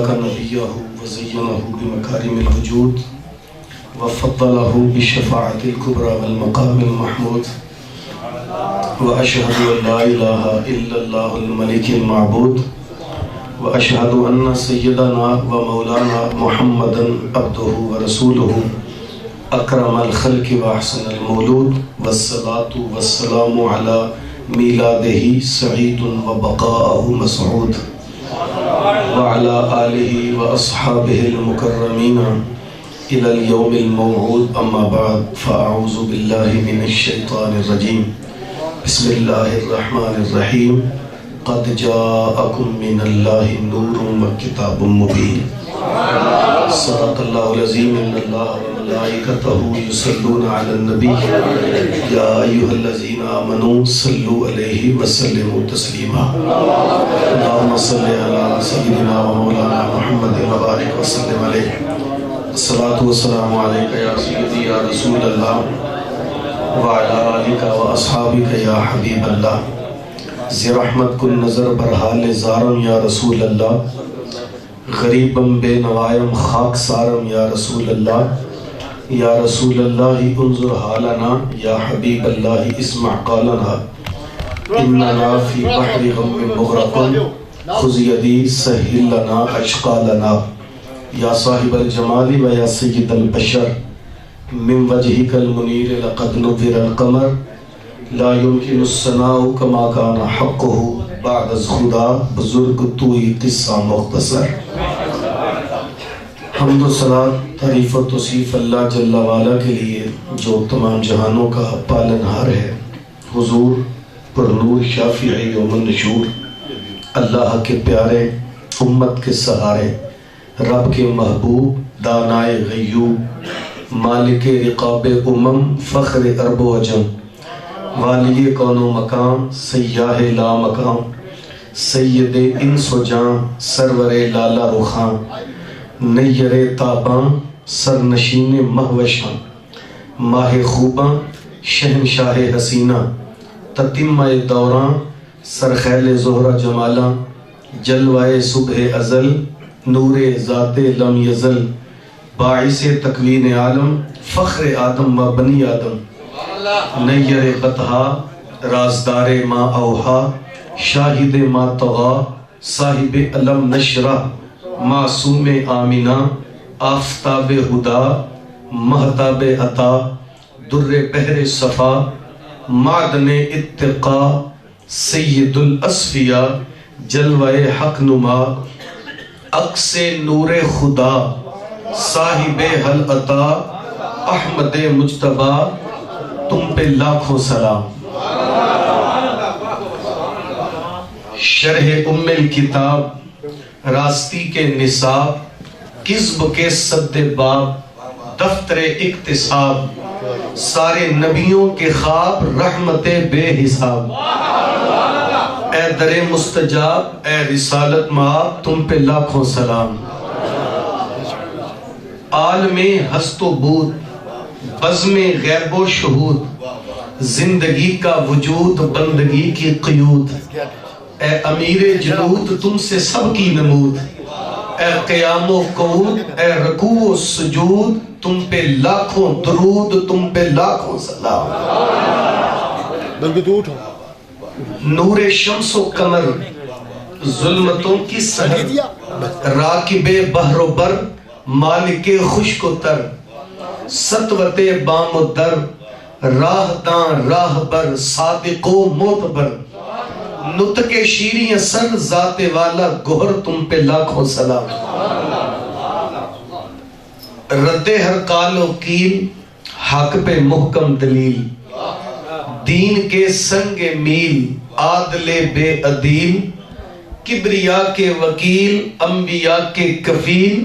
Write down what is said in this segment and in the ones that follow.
نبيه وزينه بمكارم الوجود وفضله بالشفاعة الكبرى والمقام المحمود وأشهد أن لا إله إلا الله الملك المعبود وأشهد أن سيدنا ومولانا محمدا عبده ورسوله أكرم الخلق وأحسن المولود والصلاة والسلام على ميلاده سعيد وبقاءه مسعود وعلى آله وأصحابه المكرمين إلى اليوم الموعود. أما بعد فأعوذ بالله من الشيطان الرجيم. بسم الله الرحمن الرحيم. قد جاءكم من الله نور وكتاب مبين. صدق الله العظيم. إن الله وملائكته يصلون على النبي يا أيها الذين آمنوا صلوا عليه وسلموا تسليما. اللهم صل على سيدنا ومولانا محمد وبارك وسلم عليه. الصلاة والسلام عليك يا سيدي يا رسول الله وعلى آلك وأصحابك يا حبيب الله. زی رحمت کن نظر برحال زارم یا رسول اللہ، غریبم بے نوائم خاک سارم یا رسول اللہ. یا رسول اللہ انظر حالنا، یا حبیب اللہ اسمع قالنا. اننا فی بحر غم مغرقن خذ یدی سہل لنا اشقالنا. یا صاحب الجمال و یا سید البشر من وجہک المنیر لقد نور القمر. لا يمكن الثناء كما كان حقه بعد از خدا. بزرگ توئی قصہ مختصر. حمد و صلاۃ تعریف و توصیف اللہ جل وعلا کے لیے جو تمام جہانوں کا پالنہار ہے. حضور پر نور شافع یوم النشور، اللہ کے پیارے، امت کے سہارے، رب کے محبوب، دانائے غیوب، مالک رقاب فخر ارب و عجم، والی کون و مقام، سیاہ لا مقام، سید انس و جان، سرور لالا رخاں، نیر تاباں، سرنشین مہوشاں، ماہ خوباں، شہنشاہ حسینہ، تتمہ دوراں، سرخیل زہرہ جمالاں، جلوہ صبح ازل، نور ذات لم یزل، باعث تکوین عالم، فخر آدم و بنی آدم، نیر بطہا، رازدار ما اوہا، شاہد ما طغا، صاحب علم نشرہ، معصوم آمنہ، آفتاب ہدا، مہتاب عطا، در بحر صفا، معدن اتقا، سید الاسفیاء، جلوہ حق نما، عکس نور خدا، صاحب حل عطا، احمد مجتبہ، تم پہ لاکھوں سلام. شرح ام الکتاب، راستی کے نصاب، کذب کے صد باب، دفتر اکتساب، سارے نبیوں کے خواب، رحمت بے حساب. اے در مستجاب، اے رسالت مآب، تم پہ لاکھوں سلام. عالم ہست و بود، بزم غیب و شہود، زندگی کا وجود، بندگی کی قیود. اے امیر جنود، تم سے سب کی نمود. اے قیام و قعود، اے رکوع و سجود، تم پہ لاکھوں درود، تم پہ لاکھوں سلام. نور شمس و قمر، ظلمتوں کی سحر، راکب بحر و بر، مالک خشک و تر، سطوت بام و در، راہ داں راہ بر، صادق و معتبر، نطق شیریں اثر، ذات والا گہر، تم پہ لاکھوں سلام. رد ہر قال و قیل، حق پہ محکم دلیل، دین کے سنگ میل، عادل بے عدیل، کبریا کے وکیل، انبیاء کے کفیل،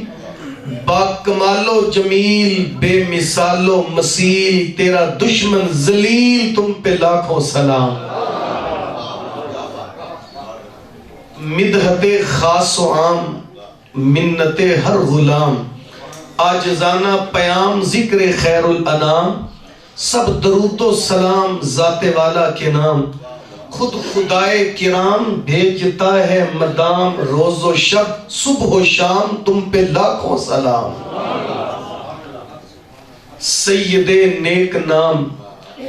با کمال و جمیل، بے مثال و مثیل، تیرا دشمن ذلیل، تم پہ لاکھوں سلام. مدحت خاص و عام، منت ہر غلام، عاجزانہ پیام، ذکر خیر الانام، سب درود و سلام ذات والا کے نام. خود خدائے کرام بھیجتا ہے مدام روز و شب صبح و شام تم پہ لاکھوں سلام سید نیک نام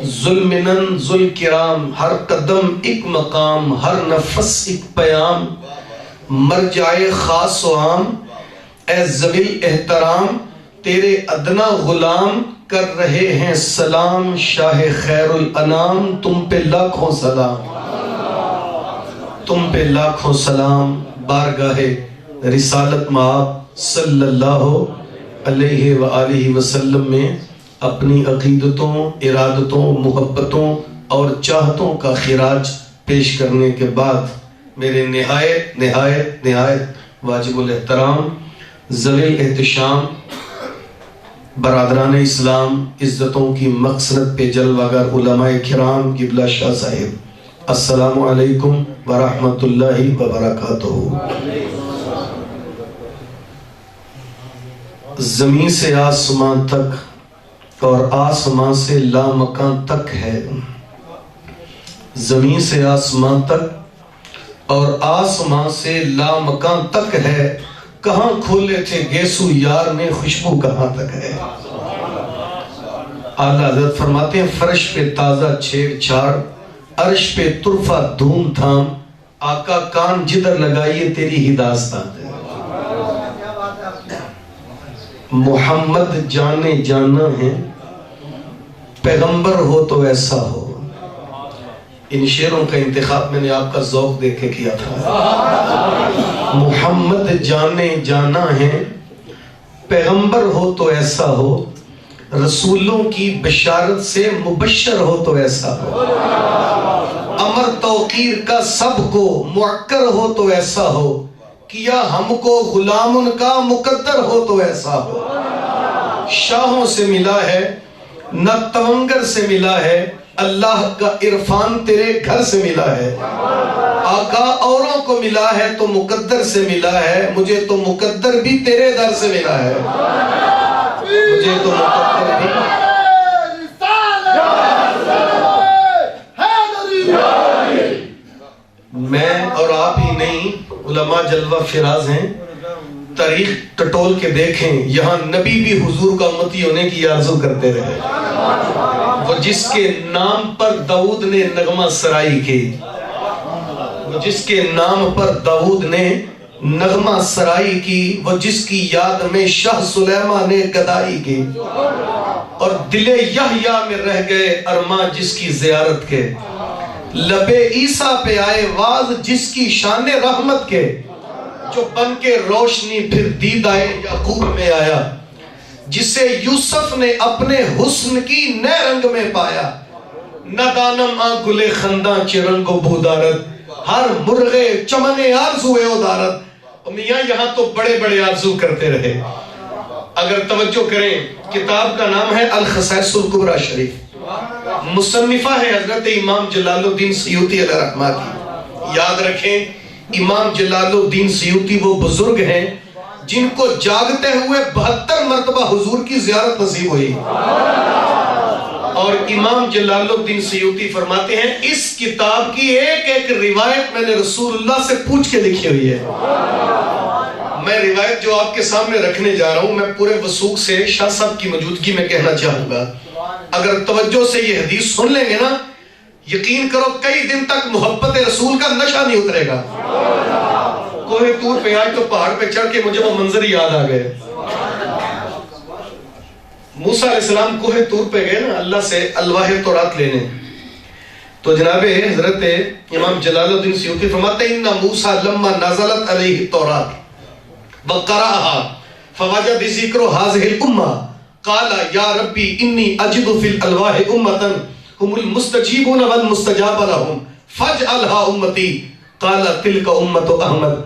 ذوالمنن ذوالکرام ہر قدم ایک مقام ہر نفس ایک پیام مرجع خاص و عام اے ذوی احترام تیرے ادنا غلام کر رہے ہیں سلام شاہ خیر الانام تم پہ لاکھوں سلام تم پہ لاکھوں سلام بارگاہ رسالت مآب صلی اللہ علیہ وآلہ وسلم میں اپنی عقیدتوں ارادتوں محبتوں اور چاہتوں کا خراج پیش کرنے کے بعد میرے نہایت واجب الاحترام ذوی احتشام برادران اسلام عزتوں کی مقصد پہ جلوگر علماء کرام قبلہ شاہ صاحب السلام علیکم ورحمت اللہ وبرکاتہ۔ زمین سے آسمان تک اور آسمان سے لامکان تک ہے، زمین سے آسمان تک اور آسمان سے لامکان تک ہے، کہاں کھولے تھے گیسو یار نے خوشبو کہاں تک ہے۔ اعلیٰ حضرت فرماتے ہیں فرش پہ تازہ چھیڑ چھاڑ عرش پہ طرفہ دھوم تھام آقا کان جدھر لگائیے تیری ہی داستان ہے۔ محمد جانے جانا ہے پیغمبر ہو تو ایسا ہو۔ ان شعروں کا انتخاب میں نے آپ کا ذوق دیکھ کے کیا تھا۔ محمد جانے جانا ہے پیغمبر ہو تو ایسا ہو، رسولوں کی بشارت سے مبشر ہو تو ایسا ہو، امر توقیر کا سب کو معکر ہو تو ایسا ہو، کیا ہم کو غلام ان کا مقدر ہو تو ایسا ہو۔ شاہوں سے ملا ہے نہ تونگر سے ملا ہے، اللہ کا عرفان تیرے گھر سے ملا ہے۔ آقا اوروں کو ملا ہے تو مقدر سے ملا ہے، مجھے تو مقدر بھی تیرے در سے ملا ہے، مجھے تو مقدر بھی۔ میں اور آپ ہی نہیں، علماء جلوہ فراز ہیں، تاریخ ٹٹول کے دیکھیں، یہاں نبی بھی حضور کا امتی ہونے کی آرزو کرتے رہے۔ وہ جس کے نام پر داؤد نے نغمہ سرائی کی، وہ جس کے نام پر داؤد نے نغمہ سرائی کی، وہ جس کی یاد میں شاہ سلیمان نے گدائی کی، اور دل یحییٰ میں رہ گئے ارماں جس کی زیارت کے، لبے عیسیٰ پہ آئے واز جس کی شان رحمت کے، جو بن کے روشنی پھر دیدہ یعقوب میں آیا، جسے یوسف نے اپنے حسن کی نئے رنگ میں پایا، نہ دانم آن گلے خنداں چرنگ و بودارت، ہر مرغے چمنے آرزوے ادارت۔ میاں یہاں تو بڑے بڑے آرزو کرتے رہے۔ اگر توجہ کریں، کتاب کا نام ہے الخصائص الکبریٰ شریف، مصنفہ ہے حضرت امام جلال الدین سیوطی علیہ رحمہ کی۔ یاد رکھیں امام جلال الدین سیوطی وہ بزرگ ہیں جن کو جاگتے ہوئے 72 مرتبہ حضور کی زیارت نصیب ہوئی، اور امام جلال الدین سیوطی فرماتے ہیں اس کتاب کی ایک ایک روایت میں نے رسول اللہ سے پوچھ کے لکھی ہوئی ہے۔ میں روایت جو آپ کے سامنے رکھنے جا رہا ہوں، میں پورے وثوق سے شاہ صاحب کی موجودگی میں کہنا چاہوں گا، اگر توجہ سے یہ حدیث سن لیں گے نا، یقین کرو کئی دن تک محبت رسول کا نشہ نہیں اترے گا۔ کوہ طور پہ آج تو پہاڑ پہ چڑھ کے مجھے وہ منظر یاد آ گئے۔ موسیٰ علیہ السلام کوہ طور پہ گئے نا اللہ سے الواح تورات لینے، تو جناب حضرت امام جلال الدین سیوطی فرماتے ہیں ان موسیٰ لما نزلت علیہ التورات وقرأها فوجد ذکر هذه الامة قال یا ربی انی اجد فی الالواح امتا هم المستجیبون والمستجاب لهم فاجعلها امتی قال تلک امت احمد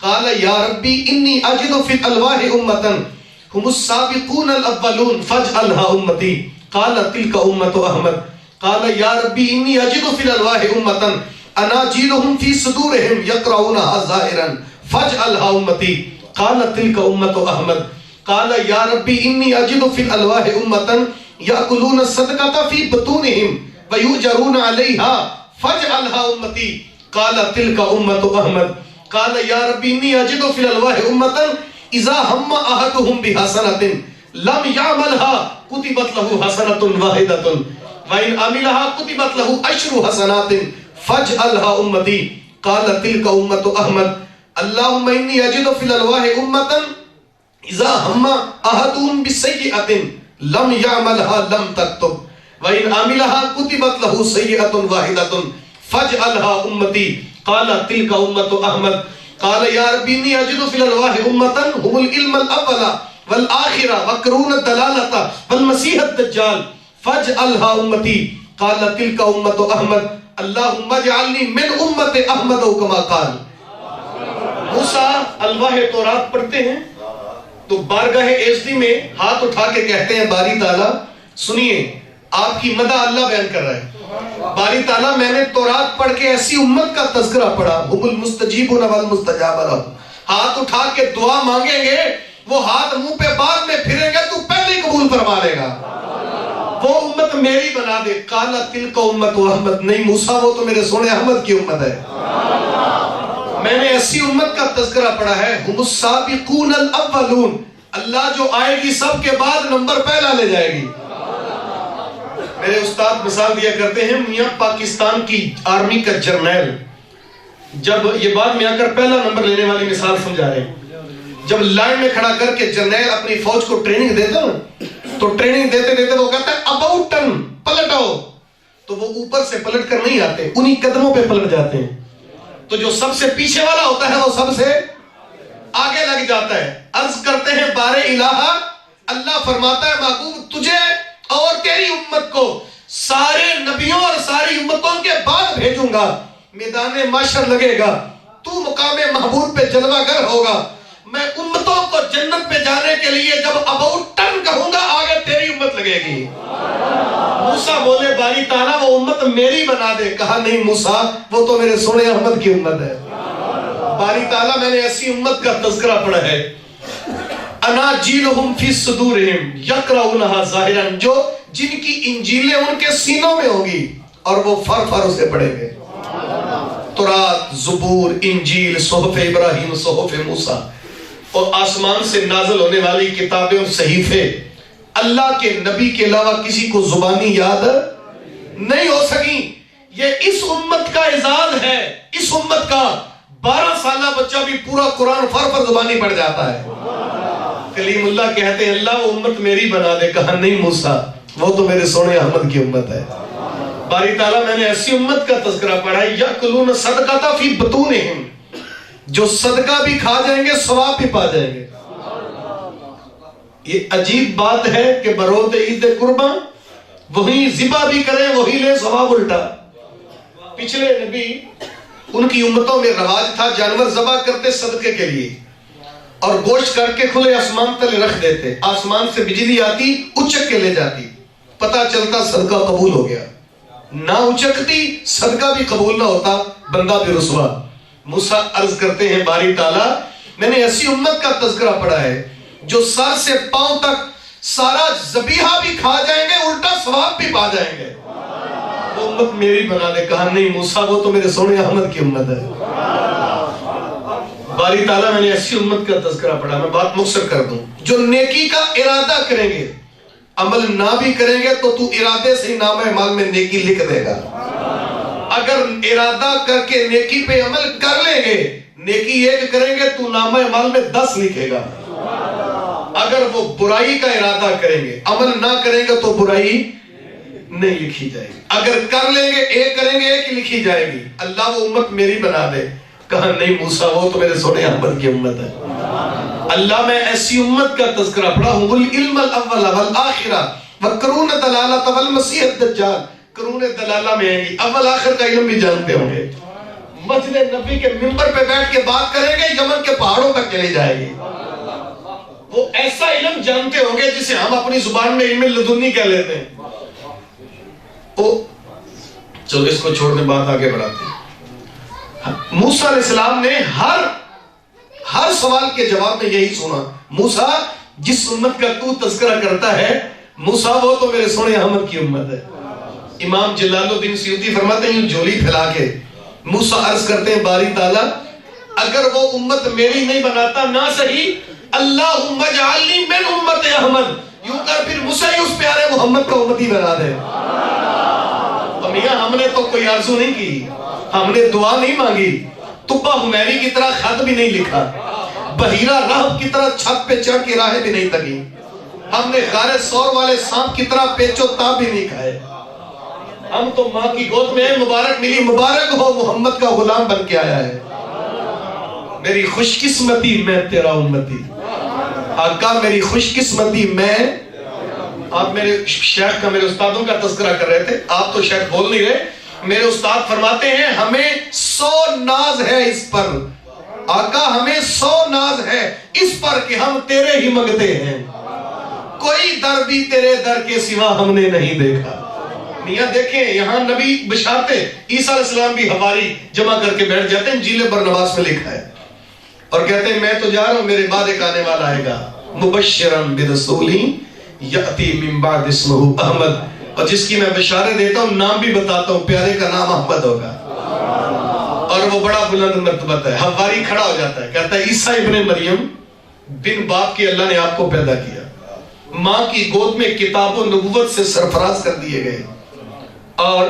قال یا ربی انی اجد فی الالواح امتا هم السابقون الاولون فاجعلها امتی قال تلک امت احمد قال یا ربی انی اجد فی الالواح امتا اناجیلهم فی صدورهم یقرؤونها ظاہرا فاجعلها امتی قال تلک امت احمد قال یا ربی انی اجد فی الالواح امتا یأکلون الصدقۃ فی بطونهم ویؤجرون علیہا فاجعلها امتی قال تلك امت احمد قال یا ربی انی اجد فی الالواح امتا اذا هم احدهم بحسنۃ لم يعملها كتبت له حسنۃ واحدۃ وان عملها كتبت له 10 حسنات فاجعلها امتی قال تلك امت احمد اللهم انی اجد فی الالواح امتا اذا هم احدهم بسیئۃ لم يعملها لم تكتب وان عملها كتبت له سیئۃ واحدۃ فاجعلها امتی قال تلك امت احمد قال یا ربی انی اجد فی الالواح امتا هم العلم الاول والآخرہ وقرون الدلالۃ والمسیح الدجال فاجعلها امتی قال تلك امت احمد اللهم اجعلنی من امت احمد او کما قال۔ موسیٰ الواح تورات پڑھتے ہیں تو بارگاہ عزتی میں ہاتھ اٹھا کے کہتے ہیں باری تعالیٰ سنیے، آپ کی مدح اللہ بیان کر رہا ہے۔ باری تعالیٰ میں نے تورات پڑھ کے ایسی امت کا تذکرہ پڑھا، ہم المستجیبون والمستجاب لہم، ہاتھ اٹھا کے دعا مانگیں گے وہ ہاتھ منہ پہ بعد میں پھریں گے تو پہلے قبول فرما لے گا، وہ امت میری بنا دے۔ قال تلک امت احمد، نہیں موسیٰ وہ تو میرے سونے احمد کی امت ہے، میں نے ایسی امت کا تذکرہ پڑھا ہے، ہم السابقون الاولون، اللہ جو آئے گی سب کے بعد نمبر پہلا لے جائے گی۔ میرے استاد مثال دیا کرتے ہیں، میاں پاکستان کی آرمی کا جرنیل، جب یہ بعد میں آ کر پہلا نمبر لینے والی مثال سمجھا رہے ہیں، جب لائن میں کھڑا کر کے جرنیل اپنی فوج کو ٹریننگ دیتا نا تو ٹریننگ دیتے دیتے وہ کہتا ہے اباؤٹ ٹرن، پلٹو، تو وہ اوپر سے پلٹ کر نہیں آتے، انہی قدموں پہ پلٹ جاتے ہیں، تو جو سب سے پیچھے والا ہوتا ہے وہ سب سے آگے لگ جاتا ہے۔ عرض کرتے ہیں بارے الہ، اللہ فرماتا ہے محبوب تجھے اور تیری امت کو سارے نبیوں اور ساری امتوں کے بعد بھیجوں گا، میدان محشر لگے گا، تو مقام محبوب پہ جلوہ گر ہوگا، میں امتوں کو جنت پہ جانے کے لیے جب اباؤٹ ٹرن کہوں گا آگے تیری امت لگے گی۔ موسیٰ بولے باری تعالیٰ وہ امت میری بنا دے، کہا نہیں موسیٰ وہ تو میرے سونے احمد کی امت ہے۔ باری تعالیٰ میں نے ایسی امت کا تذکرہ پڑھا ہے، اناجیلہم فی صدورہم یقرؤونہا ظاہرا، جو جن کی انجیلیں ان کے سینوں میں ہوں گی اور وہ فر فر اسے پڑھیں گے۔ تورات، زبور، انجیل، صحف ابراہیم، صحف موسیٰ، اور آسمان سے نازل ہونے والی کتابیں اور صحیفے اللہ کے نبی کے علاوہ کسی کو زبانی یاد نہیں ہو سکی۔ یہ اس امت کا اعزاز ہے، اس امت کا 12 سالہ بچہ بھی پورا قرآن فر فر زبانی پڑھ جاتا ہے۔ کلیم اللہ کہتے ہیں اللہ وہ امت میری بنا دے، کہا نہیں موسیٰ وہ تو میرے سونے احمد کی امت ہے۔ باری تعالیٰ میں نے ایسی امت کا تذکرہ پڑھا، یأکلون صدقۃ فی بطونہم، جو صدقہ بھی کھا جائیں گے ثواب بھی پا جائیں گے۔ یہ عجیب بات ہے کہ بروز عید قربان وہی ذبح بھی کریں وہی لیں ثواب الٹا۔ پچھلے نبی ان کی امتوں میں رواج تھا جانور ذبح کرتے صدقے کے لیے اور گوشت کر کے کھلے آسمان تلے رکھ دیتے، آسمان سے بجلی آتی اچک کے لے جاتی، پتہ چلتا صدقہ قبول ہو گیا، نہ اچکتی صدقہ بھی قبول نہ ہوتا، بندہ بھی رسوا۔ موسیٰ عرض کرتے ہیں باری تعالیٰ میں نے ایسی امت کا تذکرہ پڑھا ہے جو سر سے پاؤں تک سارا ذبیحہ بھی کھا جائیں گے الٹا ثواب بھی پا جائیں گے، وہ امت میری بنا دے، کہا نہیں موسیٰ وہ تو میرے سونے احمد کی امت ہے۔ باری تعالیٰ میں نے ایسی امت کا تذکرہ پڑھا، میں بات مختصر کر دوں، جو نیکی کا ارادہ کریں گے عمل نہ بھی کریں گے تو ارادے سے نامہ اعمال میں نیکی لکھ دے گا، اگر ارادہ کر کے نیکی پہ عمل کر لیں گے، نیکی ایک کریں گے تو نامہ اعمال میں 10 لکھے گا، اگر وہ برائی کا ارادہ کریں گے عمل نہ کریں گے تو برائی نہیں لکھی جائے گی، اگر کر لیں گے ایک کریں گے ایک لکھی جائے گی۔ اللہ وہ امت میری بنا دے، کہا نہیں موسیٰ وہ تو میرے سونے احمد کی امت ہے۔ اللہ میں ایسی امت کا تذکرہ پڑھا، ہم العلم الاول والآخرہ وقرون دلالۃ والمسیح الدجال، قرون دلالہ میں آئیں گی، اول آخر کا علم بھی جانتے ہوں گے، مسجد نبی کے منبر پہ بیٹھ کے بات کریں گے یمن کے پہاڑوں تک چلے جائے گی، وہ ایسا علم جانتے ہوں گے جسے ہم اپنی زبان میں علم لدنی کہہ لیتے ہیں۔ چلو اس کو چھوڑنے بات آگے بڑھاتے ہیں۔ موسیٰ علیہ السلام نے ہر سوال کے جواب میں یہی سنا، موسیٰ جس امت کا تو تذکرہ کرتا ہے موسیٰ وہ تو میرے سونے احمد کی امت ہے۔ امام جلال الدین سیوطی فرماتے ہیں جھولی پھیلا کے موسیٰ عرض کرتے ہیں باری تعالیٰ اگر وہ امت میری نہیں بناتا نہ صحیح اللہم اجعلنی من امت احمد یوں کر پھر مجھے اس پیارے محمد کا امتی بنا دے. اور میاں ہم نے تو کوئی آرزو نہیں کی, ہم نے دعا نہیں مانگی, تبا حمیری کی طرح خط بھی نہیں لکھا, بحیرہ راہب کی طرح چھت پہ چڑھ کے راہیں بھی نہیں تگی, ہم نے غار سور والے سانپ کی طرح پیچو تاب بھی نہیں کھائے. ہم تو ماں کی گود میں مبارک ملی, مبارک ہو محمد کا غلام بن کے آیا ہے. میری خوش قسمتی میں تیرا امتی, آقا میری خوش قسمتی میں. آپ میرے شیخ کا, میرے استادوں کا تذکرہ کر رہے تھے, آپ تو شاید بول نہیں رہے. میرے استاد فرماتے ہیں ہمیں 100 ناز ہے اس پر, آقا ہمیں 100 ناز ہے اس پر کہ ہم تیرے ہی منگتے ہیں, کوئی در بھی تیرے در کے سوا ہم نے نہیں دیکھا. میاں دیکھیں یہاں نبی بشارتے, عیسیٰ علیہ السلام بھی حواری جمع کر کے بیٹھ جاتے ہیں, انجیل برنباس میں لکھا ہے, اور کہتے ہیں میں تو جا رہا ہوں, میرے بعد ایک آنے والا آئے گا, مبشرن برسول یأتی من بعد اسمہ احمد, اور جس کی میں بشارت دیتا ہوں نام بھی بتاتا ہوں, پیارے کا نام احمد ہوگا. اور وہ بڑا بلند مرتبہ ہے. حواری کھڑا ہو جاتا ہے, کہتا ہے عیسیٰ ابن مریم بن باپ کے اللہ نے آپ کو پیدا کیا, ماں کی گود میں کتاب و نبوت سے سرفراز کر دیے گئے, اور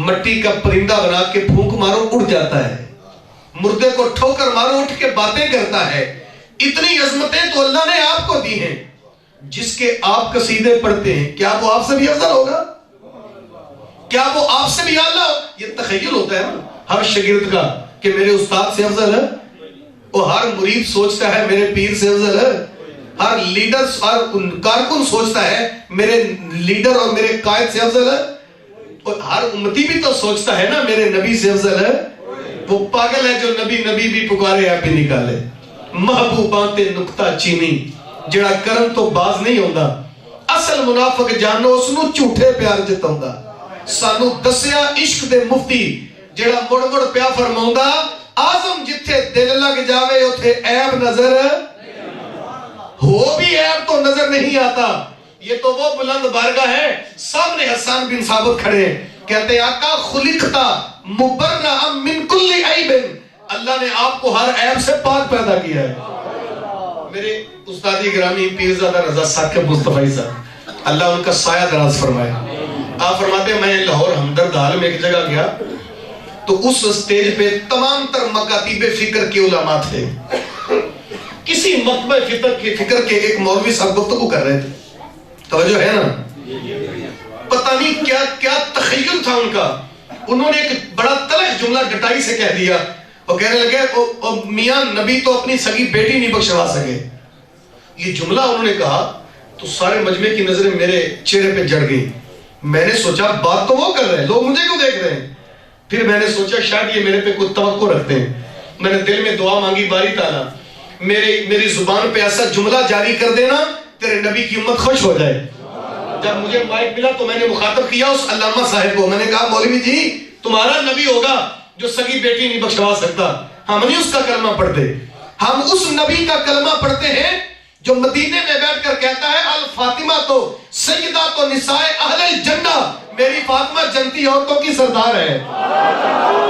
مٹی کا پرندہ بنا کے پھونک مارو اڑ جاتا ہے, مردے کو ٹھوکر مارو اٹھ کے باتیں کرتا ہے. اتنی عظمتیں تو اللہ نے آپ کو دی ہیں. جس کے آپ قصیدے پڑھتے ہیں کیا وہ آپ سے بھی افضل ہوگا؟ کیا وہ آپ سے بھی اعلیٰ؟ یہ تخیل ہوتا ہے ہر شاگرد کا کہ میرے استاد سے افضل ہے, اور ہر مرید سوچتا ہے میرے پیر سے افضل ہے, ہر لیڈر ہر کارکن سوچتا ہے میرے لیڈر اور میرے قائد سے افضل ہے, اور ہر امتی بھی تو سوچتا ہے نا میرے نبی سے افضل ہے. وہ پاگل ہے جو نبی نبی بھی پکارے آپ بھی نکالے. محبوباں تے نکتہ چینی جڑا کرن تو باز نہیں ہوندا, اصل منافق جانو اس نو جھوٹے پیار جتاوندا. سانو دسیا عشق دے مفتی جڑا مڑ مڑ پیا فرماوندا اعظم جتھے دل لگ جاوے اوتھے عیب نظر ہو بھی عیب تو نظر نہیں آتا. یہ تو وہ بلند بارگاہ ہے. سامنے حسان بن ثابت کھڑے کہتے ہیں آقا خلقتا مبرئا من کل عیب, اللہ نے آپ کو ہر عیب سے پاک پیدا کیا ہے. میرے استادی گرامی پیرزادہ رضا ثاقب مصطفی صاحب اللہ ان کا سایہ دراز فرمائے, آپ فرماتے ہیں میں لاہور ہمدرد حال میں ایک جگہ گیا تو اس سٹیج پہ تمام تر مکاتیب فکر کے علماء تھے. کسی مکتبہ فکر کے ایک مولوی صاحب گفتگو کر رہے تھے, توجہ ہے نا, پتہ نہیں کیا کیا تخیل تھا ان کا. انہوں نے ایک بڑا تلخ جملہ ڈٹائی سے کہہ دیا, اور کہنے لگے میاں نبی تو اپنی سگی بیٹی نہیں بخشوا سکے. یہ جملہ انہوں نے کہا تو سارے مجمع کی نظریں میرے چہرے پہ جڑ گئی. میں نے سوچا بات تو وہ کر رہے ہیں, لوگ مجھے کیوں دیکھ رہے ہیں. پھر میں نے سوچا شاید یہ میرے پہ کوئی توقع رکھتے ہیں. میں نے دل میں دعا مانگی باری تعالیٰ میری زبان پہ ایسا جملہ جاری کر دینا تیرے نبی کی امت خوش ہو جائے. جب مجھے مائک ملا تو میں نے مخاطب کیا اس علامہ صاحب کو, میں نے کہا مولوی جی تمہارا نبی ہوگا جو سگی بیٹی نہیں بخشوا سکتا, ہم نہیں اس کا کلمہ پڑھتے, ہم اس نبی کا کلمہ پڑھتے ہیں جو مدینے میں بیٹھ کر کہتا ہے الفاطمہ تو سیدہ تو نساء اہل الجنہ, میری فاطمہ جنتی عورتوں کی سردار ہے.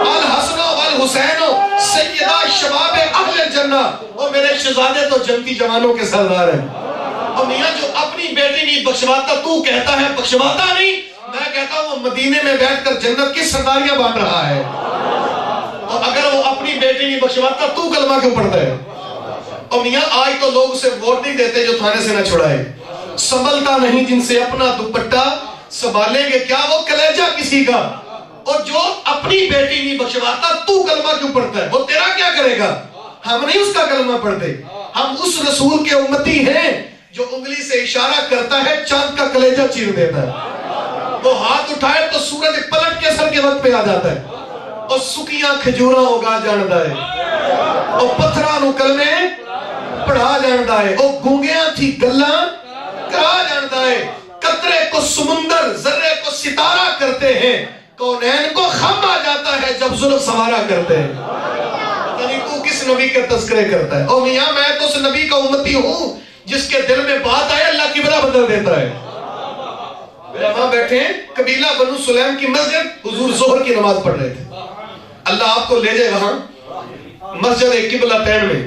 الحسن والحسین سیدہ شباب اہل الجنہ, اور میرے شہزادے تو جنتی جوانوں کے سردار ہیں. اور میاں جو اپنی بیٹی نہیں بخشواتا تو کہتا ہے بخشواتا نہیں, میں کہتا ہوں وہ مدینے میں بیٹھ کر جنت کی سرداریاں بانٹ رہا ہے. اور اگر وہ اپنی بیٹی نہیں بخشواتا تو کلمہ کیوں پڑھتا ہے؟ اور میاں آج تو لوگ اسے ووٹ نہیں دیتے جو تھانے سے نہ چھڑائے. سنبھلتا نہیں جن سے اپنا دوپٹہ, سنبھالیں گے کیا وہ کلیجہ کسی کا. اور جو اپنی بیٹی نہیں بخشواتا تو کلمہ کیوں پڑھتا ہے, وہ تیرا کیا کرے گا؟ ہم نہیں اس کا کلمہ پڑھتے, ہم اس رسول کے امتی ہیں جو انگلی سے اشارہ کرتا ہے چاند کا کلیجہ چیر دیتا ہے. وہ ہاتھ اٹھائے تو سورج پلٹ کے سر کے وقت پہ آ جاتا ہے, اور سکیاں کھجوراں اگا جاندا ہے, اور پتھراں نو کلمے پڑھا جاندا ہے, اور گونگیاں تھی گلاں کرا جاندا ہے. قطرے کو سمندر ذرے کو ستارہ کرتے ہیں, کونین کو خم آ جاتا ہے جب زلف سوارا کرتے ہیں. یعنی تو کس نبی کے تذکرے کرتا ہے؟ اور میاں میں تو اس نبی کا امتی ہوں جس کے دل میں بات آئے اللہ قبلہ بدل دیتا ہے. علماء بیٹھے ہیں، قبیلہ بنو سلیم کی مسجد، حضور ظہر کی نماز پڑھ رہے تھے، اللہ آپ کو لے جائے وہاں مسجد قبلہ تین میں،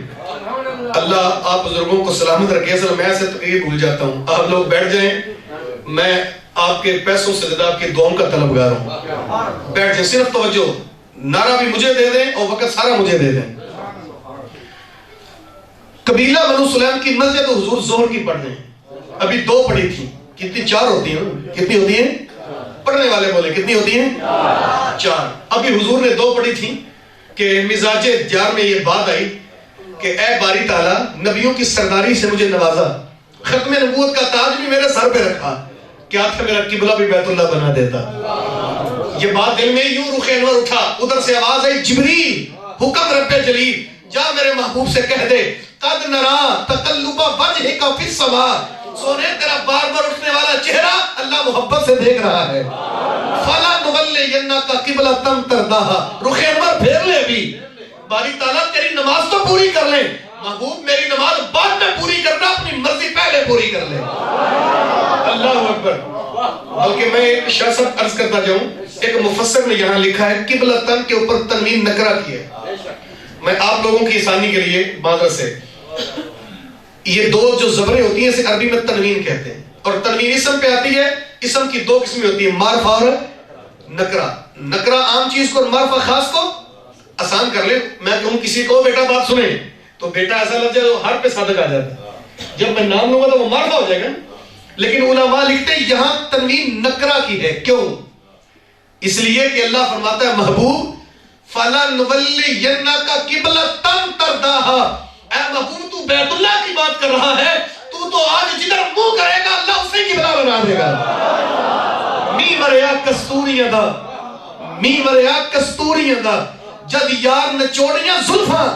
اللہ آپ بزرگوں کو سلامت رکھے۔ اصل میں ایسے تقریر بھول جاتا ہوں، آپ لوگ بیٹھ جائیں، میں آپ کے پیسوں سے زیادہ آپ کی دعاؤں کا طلبگار ہوں، بیٹھ جائیں، صرف توجہ، نعرہ بھی مجھے دے دیں اور وقت سارا مجھے دے دیں۔ قبیلہ بنو سلیم کی مسجد حضور ظہر کی پڑھ رہے ہیں، ابھی دو پڑھی تھی، کتنی؟ چار ہوتی ہیں، کتنی ہوتی ہیں؟ پڑھنے والے بولے کتنی ہوتی ہیں؟ چار۔ ابھی حضور نے دو پڑھی تھی کہ مزاج جار میں یہ بات آئی کہ اے باری تعالیٰ، نبیوں کی سرداری سے مجھے نوازا، ختم نبوت کا تاج بھی میرے سر پہ رکھا، کیا تھا میرا قبلہ بھی بیت اللہ بنا دیتا۔ یہ بات دل میں یوں رخ انور اٹھا، ادھر سے آواز آئی، جبریل حکم رب جلیل، جا میرے محبوب سے کہہ دے، قد نرا تقلب وجہک فی السماء، سونے تیرا بار بار اٹھنے والا چہرہ اللہ محبت سے دیکھ رہا ہے، فلا نولینک قبلۃ ترضاها، رخ انور پھیر لے بھی، باری تعالیٰ تیری نماز تو پوری کر لے، محبوب میری نماز بعد میں پوری کرنا، اپنی مرضی پہلے پوری کر لے۔ اللہ اکبر۔ بلکہ میں ایک شاست عرض کرتا جاؤں، ایک مفسر نے یہاں لکھا ہے قبلتن کے اوپر تنوین نکرہ کی ہے، میں آپ لوگوں کی آسانی کے لیے معذرت سے، یہ دو جو زبریں ہوتی ہیں اسے عربی میں تنوین کہتے ہیں، اور تنوین اسم پہ آتی ہے، اسم کی دو قسمیں ہوتی ہیں، معرفہ اور نکرہ۔ نکرہ عام چیز کو اور معرفہ خاص کو، آسان کر لیں، میں کہوں کسی کو بیٹا بات سنیں تو بیٹا ایسا لگ جائے ہر پہ صادق آ جاتا ہے، جب میں نام لوں گا تو وہ معرفہ ہو جائے گا، لیکن علماء لکھتے ہیں یہاں تنوین نکرہ کی ہے، کیوں؟ اس لیے کہ اللہ فرماتا ہے محبوب فَلَنُوَلِّيَنَّكَ قِبْلَةً تَرْضَاهَا، اے محبوب تو بیت اللہ کی بات کر رہا ہے، تو آج جدھر منہ کرے گا اللہ اسے قبلہ بنا دے گا۔ می مریا کستوری ادا، می مریا کستوری ادا، جد یار نے چوڑیاں زلفاں،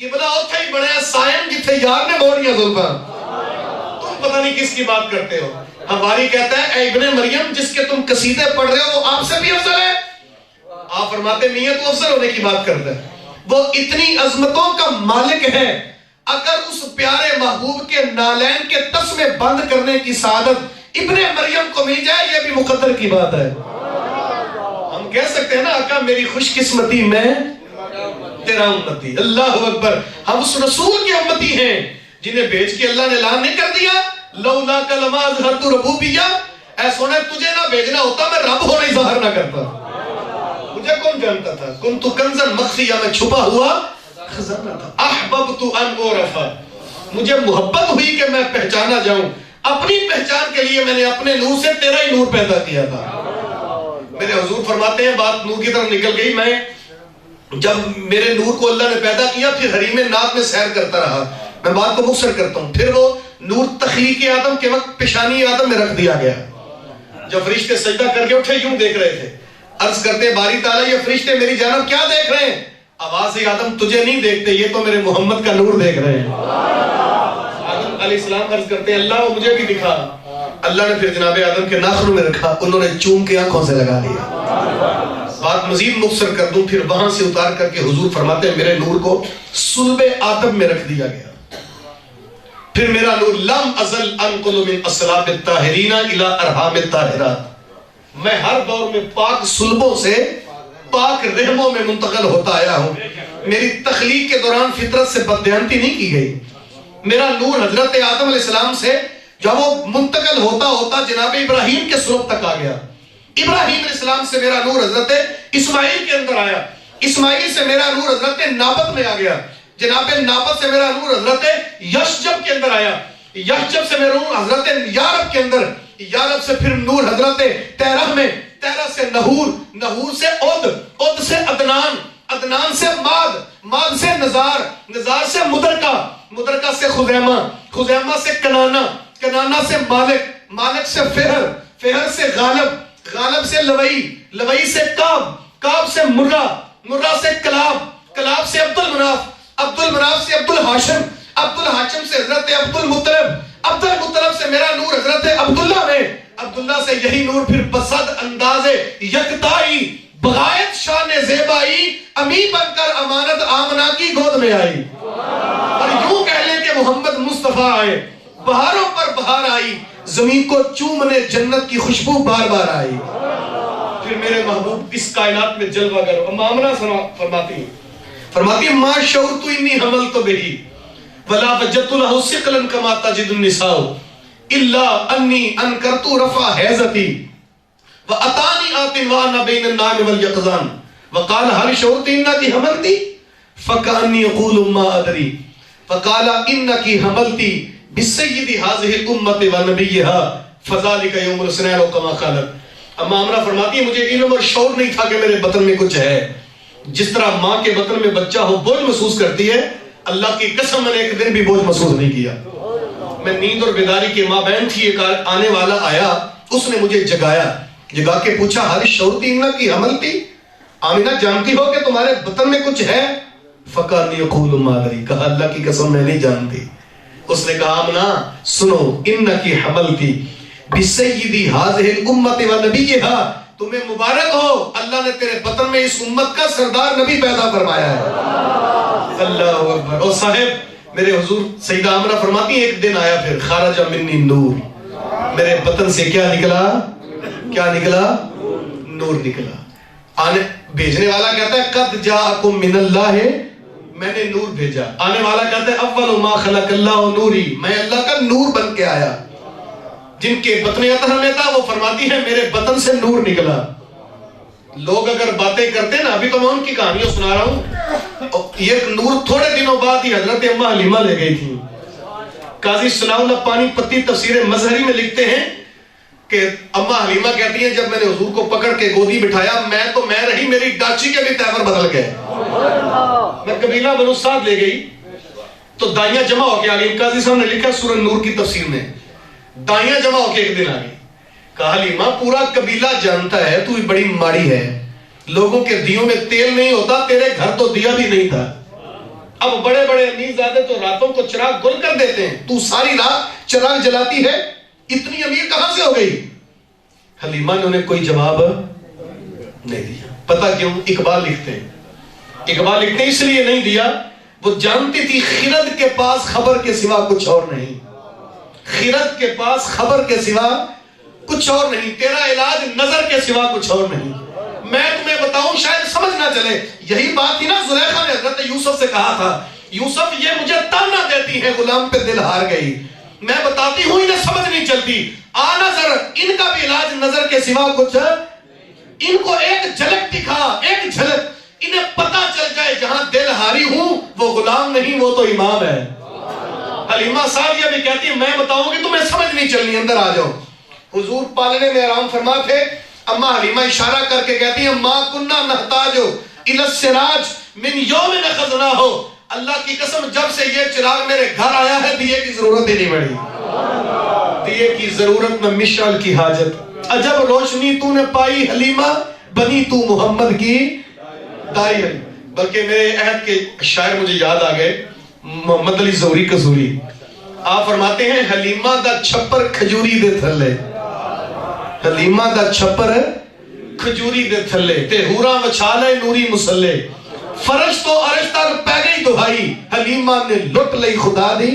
قبلہ اتھے ہی بڑے سائن جتھے یار نے موڑیاں زلفاں۔ تم پتہ نہیں کس کی بات کرتے ہو، ہماری کہتا ہے اے ابن مریم جس کے تم قصیدے پڑھ رہے ہو وہ آپ سے بھی افضل ہے، آپ فرماتے میاں تو افضل ہونے کی بات کرتا ہے، وہ اتنی عظمتوں کا مالک ہے، اگر اس پیارے محبوب کے نالین کے تسمے بند کرنے کی سعادت ابن مریم کو مل جائے یہ بھی مقدر کی بات ہے۔ ہم کہہ سکتے ہیں نا آقا میری خوش قسمتی میں تیرا امتی، اللہ اکبر، ہم اس رسول کی امتی ہیں جنہیں بھیج کے اللہ نے اعلان نہیں کر دیا لولا کلمہ اظہرت ربوبیہ، اے سونے تجھے نہ بھیجنا ہوتا میں رب ہونے ظاہر نہ کرتا، مجھے کون جانتا تھا، کنت کنزا مخفیہ میں چھپا ہوا خزانہ تھا، احببت ان اعرف، مجھے محبت ہوئی کہ میں پہچانا جاؤں، اپنی پہچان کے لیے میں نے اپنے نور سے تیرا ہی نور پیدا کیا تھا۔ میرے حضور فرماتے ہیں بات نور کی طرف نکل گئی، میں جب میرے نور کو اللہ نے پیدا کیا پھر حریم نات میں سیر کرتا رہا، میں بات کو مختصر کرتا ہوں، پھر وہ نور تخلیق آدم کے وقت پیشانی آدم میں رکھ دیا گیا، جب فرشتے سجدہ کر کے اٹھے یوں دیکھ رہے تھے، عرض کرتے باری تعالیٰ یہ فرشتے میری جانب کیا دیکھ رہے ہیں؟ آواز آدم تجھے نہیں دیکھتے، یہ تو میرے محمد کا نور دیکھ رہے ہیں۔ آدم علیہ السلام عرض کرتے ہیں اللہ وہ مجھے بھی دکھا، اللہ نے پھر جناب آدم کے ناخنوں میں رکھا، انہوں نے چوم کے آنکھوں سے لگا دیا۔ بات مزید مختصر کر دوں، پھر وہاں سے اتار کر کے حضور فرماتے ہیں میرے نور کو صلب آدم میں رکھ دیا گیا، پھر میرا نور لم ازل انقل من اصلاب الطاہرین الی ارحام الطاہرات، میں ہر دور میں پاک صلبوں سے پاک رحموں میں منتقل ہوتا آیا ہوں، میری تخلیق کے دوران فطرت سے بددیانتی نہیں کی گئی، میرا نور حضرت آدم علیہ السلام سے جب وہ منتقل ہوتا ہوتا جناب ابراہیم کے صلب تک آ گیا، ابراہیم علیہ السلام سے میرا نور حضرت اسماعیل کے اندر آیا، اسماعیل سے میرا نور حضرت نابت میں آ گیا، جناب نابت سے میرا نور حضرت یشجب کے اندر آیا، یشجب سے میرا نور حضرت یارب کے اندر، یارب سے پھر نور حضرت تیرہ میں، تیرہ سے نحور، نحور سے عد، عد سے عدنان، عدنان سے ماد، ماد سے نزار، نزار سے مدرکہ، مدرکہ سے خزیمہ، خزیمہ سے کنانہ، کنانہ سے مالک، مالک سے فہر، فہر سے غالب، غالب سے لوئی، لوئی سے کعب، کعب سے مرہ، مرہ سے کلاب، کلاب سے عبد المناف، عبد المناف سے عبد الحاشم، عبد الحاشم سے حضرت عبد المطلب، عبد المطلب سے میرا نور حضرت عبداللہ میں، عبداللہ سے یہی نور پھر بسد انداز یکتائی بغایت شان زیبائی امی بن کر امانت آمنہ کی گود میں آئی، اور یوں کہہ لیں کہ محمد مصطفیٰ آئے، بہاروں پر بہار آئی، زمین کو چومنے جنت کی خوشبو بار بار آئی. پھر میرے محبوب اس کائنات میں جلوہ گر. اما آمنہ فرماتی ہیں ما شعرت انی حملت بہی ولا وجدت له ثقلا كما تجد النساء الا انی انکرت رفع حیضتی واتانی آت وانا بین النام والیقظان وقال هل شعرت انك حملت فكأني اقول ما ادری فقال انك حملت بسید هذه الامه ونبیها فذلك یوم السنین كما قالت. اما آمنہ فرماتی ہے مجھے علم اور شعور نہیں تھا کہ میرے بطن میں کچھ ہے. جس طرح ماں کے بطن میں بچہ ہو بوجھ محسوس کرتی ہے, اللہ کی قسم میں نے ایک دن بھی بوجھ محسوس نہیں کیا. میں نیند اور بیداری کے مابین تھی, ایک آنے والا آیا, اس نے مجھے جگا کے پوچھا حال شعور تھی انہ کی حمل تھی, آمینہ جانتی ہو کہ تمہارے بطن میں کچھ ہے؟ فقانی اقول ما ادری, کہا اللہ کی قسم میں نہیں جانتی. اس نے کہا آمنہ سنو, انہ کی حمل تھی بسیدی هذه الامه ونبیها, تمہیں مبارک ہو, اللہ نے تیرے بطن میں اس امت کا سردار نبی پیدا فرمایا ہے. اللہ اکبر. اور صاحب میرے حضور سیدہ آمنہ فرماتی ہیں ایک دن آیا پھر خارج منی نور, میرے بطن سے کیا نکلا؟ نور نکلا. آنے بھیجنے والا کہتا ہے قد جاءکم من اللہ, میں نے نور بھیجا. آنے والا کہتا ہے اول ما خلق اللہ نوری, میں اللہ کا نور بن کے آیا. جن کے بطن اطہر میں تھا وہ فرماتی ہے میرے بطن سے نور نکلا. لوگ اگر باتیں کرتے نا, ابھی تو میں ان کی کہانیاں سنا رہا ہوں, یہ نور تھوڑے دنوں بعد ہی حضرت اماں حلیمہ لے گئی تھی. قاضی ثناء اللہ پانی پتی تفسیر مظہری میں لکھتے ہیں کہ اماں حلیمہ کہتی ہیں جب میں نے حضور کو پکڑ کے گودی بٹھایا, میں رہی, میری ڈاچی کے بھی تیور بدل گئے. میں قبیلہ بنو سعد لے گئی تو دائیاں جمع ہو کے آ گئی. قاضی صاحب نے لکھا سورہ نور کی تفسیر میں, دائیاں جمع ہو کے ایک دن آ گئی. کہا حلیمہ پورا قبیلہ جانتا ہے تو بڑی ماڑی ہے, لوگوں کے دیوں میں تیل نہیں ہوتا, تیرے گھر تو دیا بھی نہیں تھا. اب بڑے بڑے امیر زادے تو راتوں کو چراغ گل کر دیتے ہیں, تو ساری رات چراغ جلاتی ہے, اتنی امیر کہاں سے ہو گئی؟ حلیمہ نے انہیں کوئی جواب نہیں دیا. پتہ کیوں؟ اقبال لکھتے ہیں اس لیے نہیں دیا, وہ جانتی تھی خرد کے پاس خبر کے سوا کچھ اور نہیں. خرد کے پاس خبر کے سوا کچھ اور نہیں, تیرا علاج نظر کے سوا کچھ اور نہیں. میں تمہیں بتاؤں شاید سمجھ نہ چلے, یہی بات تھی نا زلیخا نے حضرت یوسف سے کہا تھا, یوسف یہ مجھے تانا دیتی ہے, غلام پہ دل ہار گئی, میں بتاتی ہوں انہیں سمجھ نہیں چلتی. آ نظر, ان کا بھی علاج نظر کے سوا کچھ, ان کو ایک جھلک دکھا, ایک جھلک, انہیں پتا چل جائے جہاں دل ہاری ہوں وہ غلام نہیں, وہ تو امام ہے. حلیمہ سعدیہ بھی کہتی ہے میں بتاؤں گی تمہیں سمجھ نہیں چلنی, اندر آ جاؤ. حضور پالنے میں آرام فرما تھے. اما حلیمہ اشارہ کر کے کہتی ہیں ما کننا نحتاجو الی السراج من یوم نخذناہو, اللہ کی قسم جب سے یہ چراغ میرے گھر آیا ہے دیے کی ضرورت ہی نہیں پڑی. دیے کی ضرورت میں مشعل کی حاجت, عجب روشنی تو نے پائی حلیمہ, بنی تو محمد کی دائی. بلکہ میرے عہد کے شاعر مجھے یاد آ گئے, محمد علی زوری قصوری. آپ فرماتے ہیں حلیمہ دا چھپر کھجوری دے تھلے, حلیمہ دا چھپر کھجوری دے تھلے, تے ہورا وچھالے نوری مسلے, فرش تو عرش تک پہ گئی دہائی, حلیمہ نے لٹ لئی خدا دی.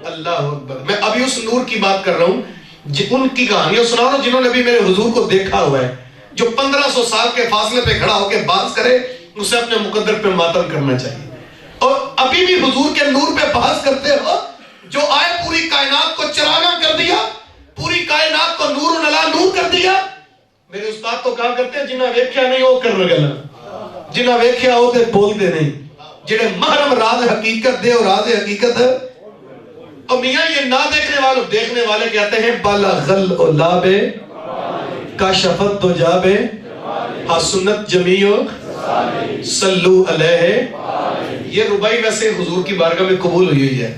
اللہ اکبر. میں ابھی اس نور کی بات کر رہا ہوں, ان کی کہانیاں سنا رہا ہوں جنہوں نے بھی میرے حضور کو دیکھا ہوا ہے. جو 1500 سال کے فاصلے پہ کھڑا ہو کے بات کرے اسے اپنے مقدر پہ ماتم کرنا چاہیے. اور ابھی بھی حضور کے نور پہ بحث کرتے ہو, جو آئے پوری کائنات کو چراغاں کر دیا, پوری کائنات کو نور نلا نور کر دیا. میرے استاد تو کہا کرتے ہیں جنہ ویکھیا نہیں ہو کرنا گلا, جنہ ویکھیا ہو تے بولتے نہیں, جڑے محرم راز حقیقت دے اور راز حقیقت ہے. اور میاں یہ نہ دیکھنے والے کہتے ہیں بلغل اولابے کاشفت دو جابے حسنت جمیع صلو علیہ. یہ ربائی ویسے حضور کی بارگاہ میں قبول ہوئی ہے,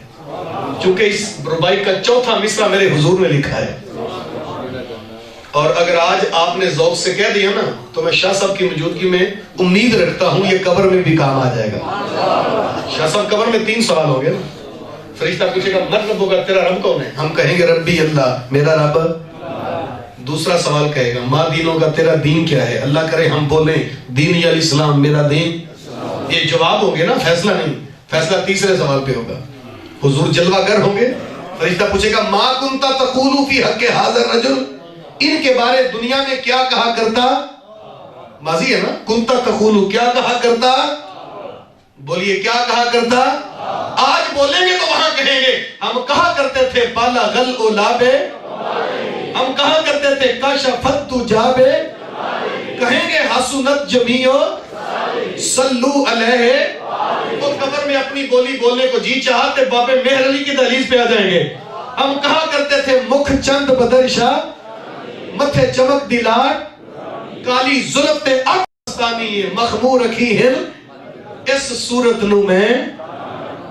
چونکہ اس ربائی کا چوتھا مصرع میرے حضور نے لکھا ہے. اور اگر آج آپ نے ذوق سے کہہ دیا نا تو میں شاہ صاحب کی موجودگی میں امید رکھتا ہوں یہ قبر میں بھی کام آ جائے گا. شاہ صاحب قبر میں 3 سوال ہو گئے نا. فرشتہ پوچھے گا من رب ہوگا, تیرا رب کون ہے؟ ہم کہیں گے ربی اللہ, میرا رب. دوسرا سوال کہے گا ما دین ہوگا, تیرا دین کیا ہے؟ اللہ کرے ہم بولیں دین یا الاسلام, میرا دین. یہ جواب ہوں گے نا, فیصلہ نہیں. فیصلہ تیسرے سوال پہ ہوگا. حضور جلوہ گر ہوں گے, فرشتہ پوچھے گا ما کنتا تقولو فی حق ھذا الرجل، ان کے بارے دنیا میں کیا کہا کرتا؟ ماضی ہے نا، کنتا تقولو کیا کہا کرتا؟ بولیے کیا کہا کرتا؟ آج بولیں گے تو وہاں کہیں گے ہم کہا کرتے تھے بالا غل اولابے، ہم کہا کرتے تھے کاشفت دجابے، کہیں گے حسنت جمیع صلو علیہ۔ وہ قبر میں اپنی بولی بولنے کو جی چاہتے باب مہر علی کی دہلیز پہ آ جائیں گے، ہم کہا کرتے تھے مکھ چند بدرشا، متھے چمک دلاٹ، کالی زلف تے اکستانی مخمور رکھی ہل، اس صورت نو میں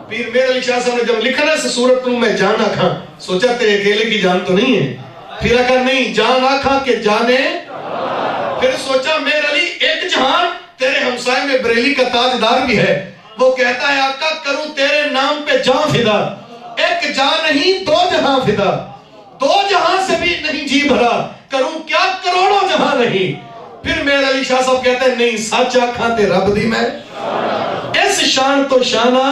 پیر مہر علی شاہ صاحب نے جب لکھا نا اس صورت نو میں جان آکھاں، سوچا تیرے اکیلے کی جان تو نہیں ہے، پھر اگر نہیں جان آکھاں کہ جانے، پھر سوچا مہر علی ایک جہان تیرے ہمسائے میں بریلی کا تاجدار بھی ہے، وہ کہتا ہے آقا کروں تیرے نام پہ جان فدا، ایک جان نہیں دو جہاں فدا، دو جہاں سے بھی نہیں جی بھرا، کروں کیا کروڑوں جہاں نہیں۔ پھر مہر علی شاہ صاحب کہتے ہیں نہیں سچ آکھاں تے رب دی میں اس شان تو شانہ،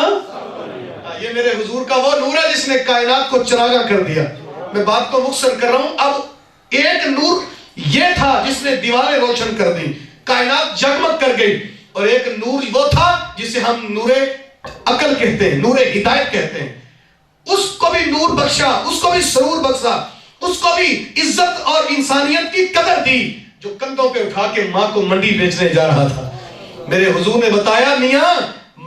یہ میرے حضور کا وہ نور ہے جس نے کائنات کو چراغاں کر دیا۔ میں بات کو مختصر کر رہا ہوں، اب ایک نور یہ تھا جس نے دیواریں روشن کر دی، کائنات جگمگ کر گئی، اور ایک نور وہ تھا جسے ہم نور عقل کہتے ہیں، نور ہدایت کہتے ہیں، اس کو بھی نور بخشا، اس کو بھی سرور بخشا، اس کو بھی عزت اور انسانیت کی قدر دی، جو کندھوں پہ اٹھا کے ماں کو منڈی بیچنے جا رہا تھا۔ میرے حضور نے بتایا میاں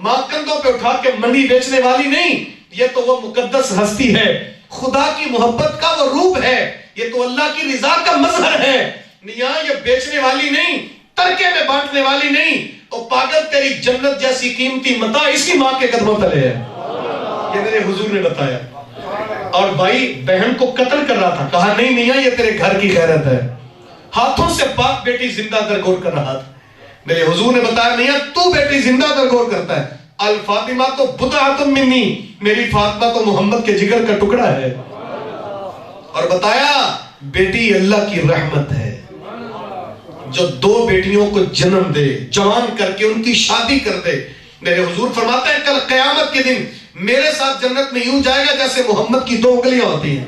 ماں کندھوں پہ اٹھا کے منڈی بیچنے والی نہیں، یہ تو وہ مقدس ہستی ہے، خدا کی محبت کا وہ روپ ہے، یہ تو اللہ کی رضا کا مظہر ہے میاں، یہ بیچنے والی نہیں، ترکے میں بانٹنے والی نہیں، اور پاگل تیری جنت جیسی قیمتی متاع اسی ماں کے قدموں تلے ہے، یہ میرے حضور نے بتایا۔ اور بھائی بہن کو قتل کر رہا تھا، کہا نہیں میاں یہ تیرے گھر کی غیرت ہے، ہاتھوں سے پاک بیٹی زندہ درگور کر رہا تھا، میرے حضور نے بتایا میاں تو بیٹی زندہ درگور کرتا ہے، الفاطمہ تو بضعۃ منی، میری فاطمہ تو محمد کے جگر کا ٹکڑا ہے، اور بتایا بیٹی اللہ کی رحمت ہے، جو دو بیٹیوں کو جنم دے، جوان کر کے ان کی شادی کر دے۔ میرے حضور فرماتے ہیں کل قیامت کے دن میرے ساتھ جنت میں یوں جائے گا جیسے محمد کی دو انگلیاں ہوتی ہیں۔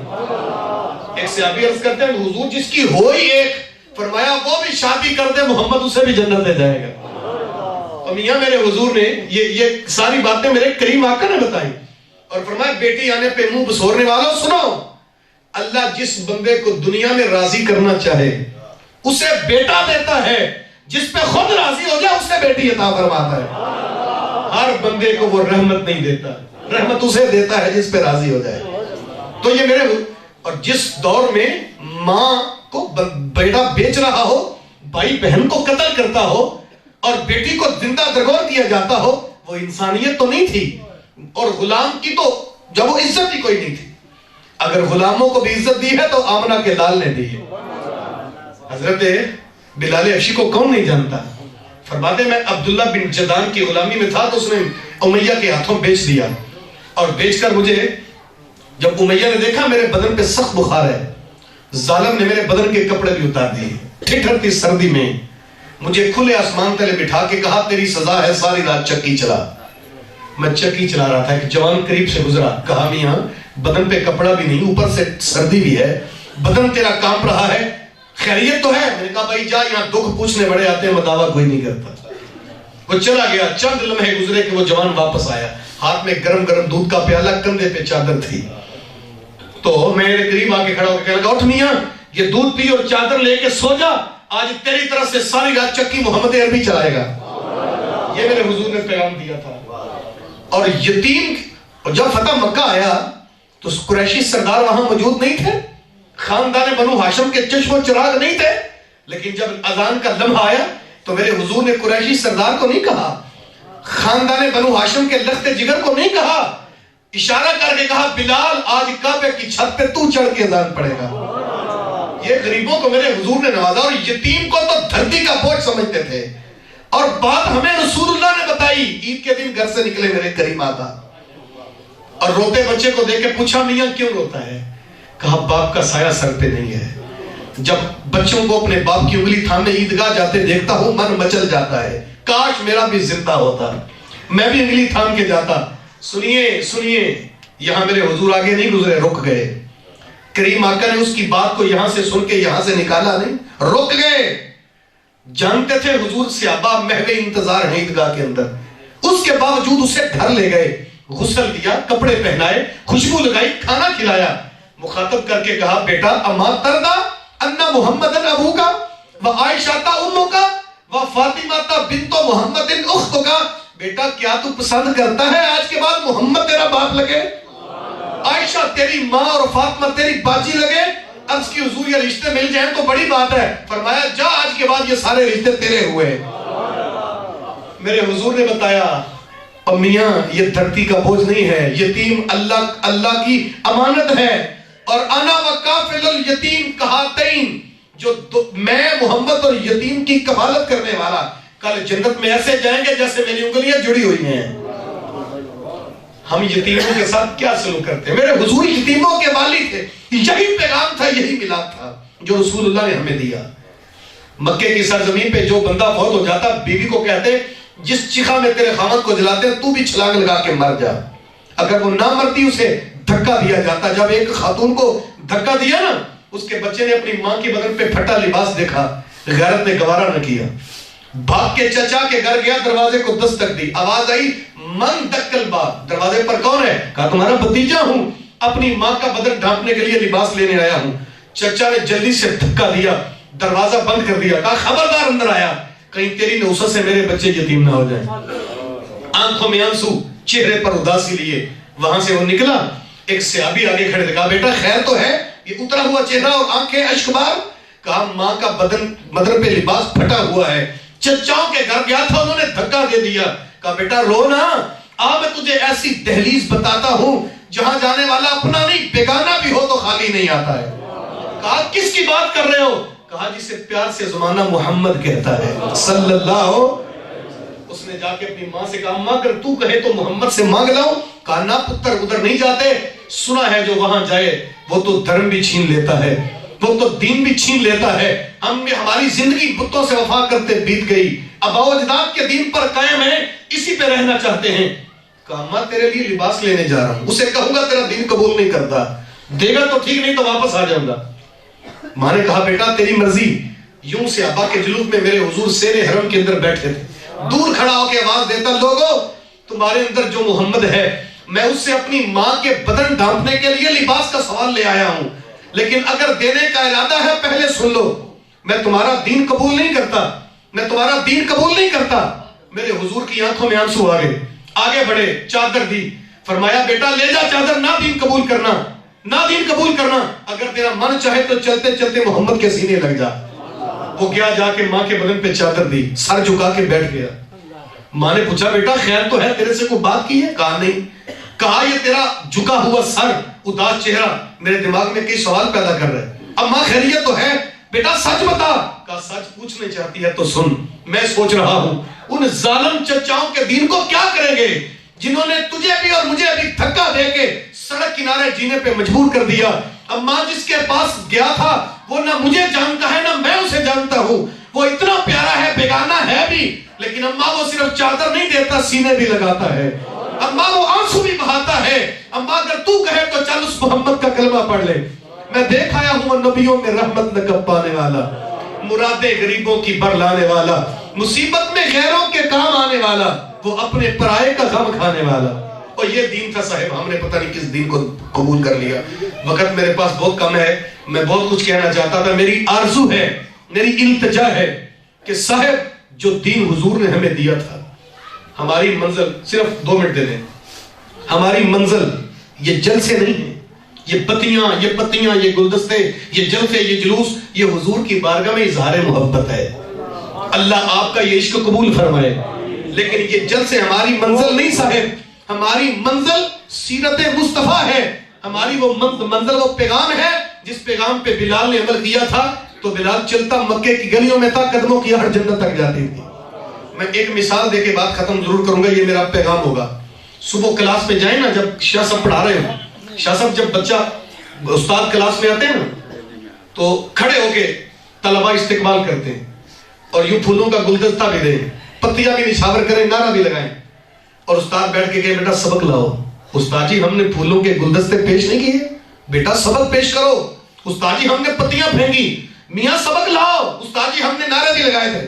ایک صحابی عرض کرتے ہیں حضور جس کی ہوئی ایک، فرمایا وہ بھی شادی کر دے محمد اسے بھی جنت لے جائے گا۔ اور میاں میرے حضور نے یہ ساری باتیں میرے کریم آقا نے بتائی، اور فرمایا بیٹی آنے پہ منہ بسورنے والوں سنو، اللہ جس بندے کو دنیا میں راضی کرنا چاہے اسے بیٹا دیتا ہے، جس پہ خود راضی ہو جائے اسے بیٹی عطا فرماتا ہے، ہر بندے کو وہ رحمت نہیں دیتا، رحمت اسے دیتا ہے جس پہ راضی ہو جائے۔ تو یہ میرے، اور جس دور میں ماں کو بیٹا بیچ رہا ہو، بھائی بہن کو قتل کرتا ہو، اور بیٹی کو زندہ درگور دیا جاتا ہو، وہ انسانیت تو نہیں تھی، اور غلام کی تو جب وہ عزت ہی کوئی نہیں تھی۔ اگر غلاموں کو بھی عزت دی ہے تو آمنہ کے لال نے دی ہے۔ حضرت بلال حبشی کو کون نہیں جانتا؟ فرماتے میں عبداللہ بن جدان کی غلامی میں تھا تو اس نے امیہ کے ہاتھوں بیچ دیا، اور بیچ کر مجھے جب امیہ نے دیکھا میرے بدن پہ سخت بخار ہے، ظالم نے میرے بدن کے کپڑے بھی اتار دیے، ٹھٹھرتی سردی میں مجھے کھلے آسمان تلے بٹھا کے کہا تیری سزا ہے ساری رات چکی چلا۔ میں چکی چلا رہا تھا، ایک جوان قریب سے گزرا، کہا میاں بدن پہ کپڑا بھی نہیں، اوپر سے سردی بھی ہے، بدن تیرا کانپ رہا ہے، خیریت تو ہے؟ میں نے کہا بھائی جا، یہاں دکھ پوچھنے بڑے آتے ہیں، میں دعویٰ کوئی نہیں کرتا۔ وہ چلا گیا، چند لمحے گزرے کہ وہ جوان واپس آیا، ہاتھ میں گرم گرم دودھ کا پیالہ، کندھے پہ چادر تھی۔ تو میرے قریب آ کے کھڑا ہو کے کہا اٹھ میاں یہ دودھ پی اور چادر لے کے سو جا، آج تیری طرف سے ساری رات چکی محمد عربی چلائے گا۔ یہ میرے حضور نے پیغام دیا تھا۔ اور یتیم جب فتح مکہ آیا تو قریشی سردار وہاں موجود نہیں تھے، خاندان بنو ہاشم کے چشم و چراغ نہیں تھے، لیکن جب اذان کا لمحہ آیا تو میرے حضور نے قریشی سردار کو نہیں کہا، خاندان بنو ہاشم کے لخت جگر کو نہیں کہا، اشارہ کر کے کہا بلال آج کعبے کی چھت پہ تو چڑھ کے اذان پڑھے گا۔ یہ غریبوں کو میرے حضور نے نوازا، اور یتیم کو تو دھرتی کا بوجھ سمجھتے تھے، اور بات ہمیں رسول اللہ نے بتائی۔ عید کے دن گھر سے نکلے میرے کریم آقا، اور روتے بچے کو دیکھ کے پوچھا میاں کیوں روتا ہے؟ کہا باپ کا سایہ سر پہ نہیں ہے، جب بچوں کو اپنے باپ کی انگلی تھامے عیدگاہ جاتے دیکھتا ہوں من مچل جاتا ہے، کاش میرا بھی زندہ ہوتا، میں بھی انگلی تھام کے جاتا۔ سنیے سنیے، یہاں میرے حضور آگے نہیں گزرے، رک گئے. کریم آقا نے اس کی بات کو یہاں سے سن کے یہاں سے نکالا نہیں، رک گئے. جانتے تھے حضور صحابہ محو انتظار ہیں عیدگاہ کے اندر، اس کے باوجود اسے گھر لے گئے، غسل دیا، کپڑے پہنائے، خوشبو لگائی، کھانا کھلایا. مخاطب کر کے کہا بیٹا اما تردا انا محمدن ابو کا و عائشہ امو کا و فاطمہ بنت محمد اخت کا. بیٹا کیا تو پسند کرتا ہے آج کے بعد محمد تیرا باپ لگے، عائشہ تیری ماں اور فاطمہ تیری باجی لگے؟ عرض کی حضور یہ رشتے مل جائیں تو بڑی بات ہے. فرمایا جا آج کے بعد یہ سارے رشتے تیرے ہوئے. میرے حضور نے بتایا امیاں یہ دھرتی کا بوجھ نہیں ہے، یتیم اللہ کی امانت ہے. اور انا وکافل الیتیم کہاتین، جو میں محمد اور یتیم کی کفالت کرنے والا، کل جنت میں ایسے جائیں گے جیسے میری انگلیاں جڑی ہوئی ہیں. ہم یتیموں کے ساتھ کیا سلوک کرتے ہیں؟ میرے حضور یتیموں کے والی تھے. یہی پیغام تھا، یہی ملاد تھا جو رسول اللہ نے ہمیں دیا. مکے کی سرزمین پہ جو بندہ فوت ہو جاتا بیوی کو کہتے جس چیخا میں تیرے خامد کو جلاتے تو بھی چھلانگ لگا کے مر جا. اگر وہ نہ مرتی اسے دھکا دیا جاتا. جب ایک خاتون کو دھکا دیا نا، اس کے بچے نے اپنی ماں کی بدن پہ پھٹا لباس دیکھا، غیرت نے گوارا نہ کیا، بھاگ کے چچا کے گھر گیا، دروازے کو دستک دی. آواز آئی من دکل باب، دروازے پر کون ہے؟ کہا تمہارا بھتیجا ہوں، اپنی ماں کا بدن ڈھانپنے کے لیے لباس لینے آیا ہوں. چچا نے جلدی سے دھکا دیا، دروازہ بند کر دیا، کہا خبردار اندر آیا، کہیں تیری نوسط سے میرے بچے یتیم نہ ہو جائیں. آنکھوں میں آنسو، چہرے پر اداسی لیے وہاں سے وہ نکلا. ایک صحابی آگے کھڑے تھے، کہا بیٹا خیر تو ہے؟ یہ اترا ہوا چہرہ اور آنکھیں اشکبار. کہا ماں کا بدن پہ لباس پھٹا ہوا ہے، چچاؤں کے گھر گیا تھا، انہوں نے دھکا دے دیا. کہا بیٹا رو نا، آ میں تجھے ایسی دہلیز بتاتا ہوں جہاں جانے والا اپنا نہیں بیگانہ بھی ہو تو خالی نہیں آتا ہے. کہا کس کی بات کر رہے ہو؟ کہا جسے پیار سے زمانہ محمد کہتا ہے صلی اللہ. اس نے جا کے اپنی ماں سے کہا ماں اگر تو کہے تو محمد سے مانگ لاؤں. کہا نہ پتر ادھر نہیں جاتے، سنا ہے جو وہاں جائے وہ تو دھرم بھی چھین لیتا ہے، وہ تو دین بھی چھین لیتا ہے. ہماری زندگی بتوں سے وفا کرتے بیت گئی، ابا و اجداد کے دین پر قائم ہیں، اسی پہ رہنا چاہتے ہیں. کہا ماں تیرے لیے لباس لینے جا رہا ہوں، اسے کہوں گا تیرا دین قبول نہیں کرتا، دے گا تو ٹھیک نہیں تو واپس آ جاؤں گا. ماں نے کہا بیٹا تیری مرضی. یوں سے ابا کے جلوس میں میرے حضور سیر حرم کے اندر بیٹھے تھے، دور کھڑا ہو کے آواز دیتا لوگو تمہارے اندر جو محمد ہے میں اس سے اپنی ماں کے بدن ڈھانپنے کے لیے لباس کا سوال لے آیا ہوں، لیکن اگر دینے کا ارادہ ہے پہلے سن لو، میں تمہارا دین قبول نہیں کرتا، میں تمہارا دین قبول نہیں کرتا. میرے حضور کی آنکھوں میں آنسو آ گئے، آگے بڑھے، چادر دی، فرمایا بیٹا لے جا چادر، نہ دین قبول کرنا، نہ دین قبول کرنا، اگر تیرا من چاہے تو چلتے چلتے محمد کے سینے لگ جا. وہ گیا، جا کے ماں کے بدن پہ چادر دی، سر جھکا کے بیٹھ گیا. ماں نے پوچھا بیٹا خیر تو ہے، تیرے سے کوئی بات کی ہے؟ کہا نہیں. کہا یہ تیرا جھکا ہوا سر، اداس چہرہ میرے دماغ میں کئی سوال پیدا کر رہے ہیں. اب ماں خیریت تو ہے؟ بیٹا سچ بتا. کہا سچ پوچھنے چاہتی ہے تو سن، میں سوچ رہا ہوں ان ظالم چچاؤں کے دین کو کیا کریں گے جنہوں نے تجھے بھی اور مجھے بھی دھکا دے کے سڑک کنارے جینے پہ مجبور کر دیا. اب ماں جس کے پاس گیا تھا وہ نہ مجھے جانتا ہے نہ میں اسے جانتا ہوں، وہ اتنا پیارا ہے، بیگانہ ہے بھی، لیکن اماں وہ صرف چادر نہیں دیتا، سینے بھی لگاتا ہے، اماں وہ آنسو بھی بہاتا ہے. اماں اگر تو کہے تو چل اس محمد کا کلمہ پڑھ لے. میں دیکھ آیا ہوں نبیوں میں رحمت نقب پانے والا، مرادیں غریبوں کی بر لانے والا، مصیبت میں غیروں کے کام آنے والا، وہ اپنے پرائے کا غم کھانے والا. اور یہ دین تھا صاحب، ہم نے پتہ نہیں کس دین کو قبول کر لیا. وقت میرے پاس بہت کم ہے، میں بہت کچھ کہنا چاہتا تھا. میری آرزو ہے، میری التجا ہے کہ صاحب جو دین حضور نے ہمیں دیا تھا، ہماری منزل صرف 2 منٹ دے دیں. ہماری منزل یہ جلسے نہیں ہیں، یہ بتیاں، یہ پتیاں، یہ گلدستے، یہ جلسے، یہ جلوس، یہ حضور کی بارگاہ میں اظہار محبت ہے. اللہ آپ کا یہ عشق قبول فرمائے. لیکن یہ جلسے ہماری منزل نہیں صاحب، ہماری منزل سیرت مصطفیٰ ہے. ہماری وہ منزل وہ پیغام ہے جس پیغام پہ بلال نے عمل کیا تھا تو بلال چلتا مکے کی گلیوں میں تھا، قدموں کی ہر جنت تک جاتی تھی. میں ایک مثال دے کے بات ختم ضرور کروں گا، یہ میرا پیغام ہوگا. صبح کلاس میں جائیں نا، جب شاہ صاحب پڑھا رہے ہوں، شاہ صاحب جب بچہ استاد کلاس میں آتے ہیں نا تو کھڑے ہو کے طلبہ استقبال کرتے ہیں اور یوں پھولوں کا گلدستہ بھی دیں، پتیاں بھی نچھاور کریں، نعرہ بھی لگائیں، اور استاد بیٹھ کے کہے بیٹا سبق لاؤ. استاد جی ہم نے پھولوں کے گلدستے پیش نہیں کیے، بیٹا سبق پیش کرو۔ استاد جی ہم نے پتیاں پھینکی، میاں سبق لاؤ۔ استاد جی ہم نے نعرے بھی لگائے تھے،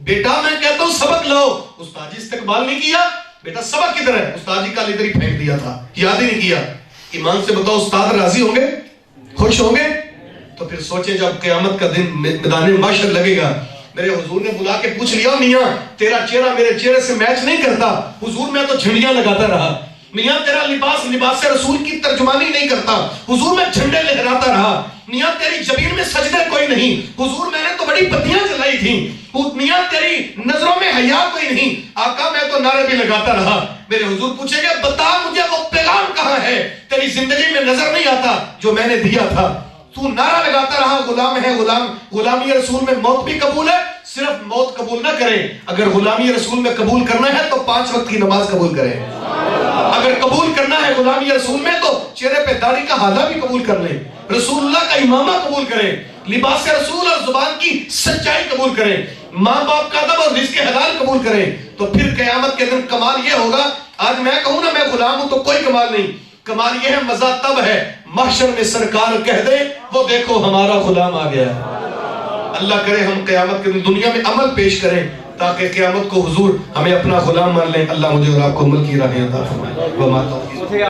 بیٹا میں کہتا ہوں سبق لاؤ۔ استاد جی استقبال نہیں کیا، بیٹا سبق کدھر ہے؟ استاد جی کل ادھر ہی پھینک دیا تھا، یاد ہی نہیں کیا۔ ایمان سے بتاؤ استاد راضی ہوں گے؟ خوش ہوں گے؟ تو پھر سوچیں جب قیامت کا دن میدان محشر لگے گا، میرے حضور نے بلا کے پوچھ لیا میاں تیرا چہرہ میرے چہرے سے میچ نہیں کرتا، حضور میں تو جھنڈیاں لگاتا رہا۔ میاں تیرا لباس لباس رسول کی ترجمانی نہیں کرتا، حضور میں جھنڈے لہراتا رہا۔ میاں تیری جبین میں سجدے کوئی نہیں، حضور میں نے تو بڑی بتیاں جلائی تھیں۔ میاں تیری نظروں میں حیا کوئی نہیں، آقا میں تو نعرے بھی لگاتا رہا۔ میرے حضور پوچھیں گے بتا مجھے وہ پیغام کہاں ہے تیری زندگی میں نظر نہیں آتا جو میں نے دیا تھا؟ تو نعرہ لگاتا رہا غلام ہے غلام، غلامی رسول میں موت بھی قبول ہے۔ صرف موت قبول نہ کریں، اگر غلامی رسول میں قبول کرنا ہے تو 5 وقت کی نماز قبول کریں۔ اگر قبول کرنا ہے غلامی رسول میں تو چہرے پہ داڑھی کا ہالہ بھی قبول کر لیں، رسول اللہ کا امامہ قبول کریں، لباس رسول اور زبان کی سچائی قبول کریں، ماں باپ کا ادب اور رزق حلال قبول کریں، تو پھر قیامت کے دن کمال یہ ہوگا۔ آج میں کہوں نا میں غلام ہوں تو کوئی کمال نہیں، کمال یہ ہے مزہ تب ہے محشر میں سرکار کہہ دے وہ دیکھو ہمارا غلام آ گیا۔ اللہ کرے ہم قیامت کے دن دنیا میں عمل پیش کریں تاکہ قیامت کو حضور ہمیں اپنا غلام مان لیں۔ اللہ مجھے اور آپ کو عمل کی راہیں عطا فرمائے۔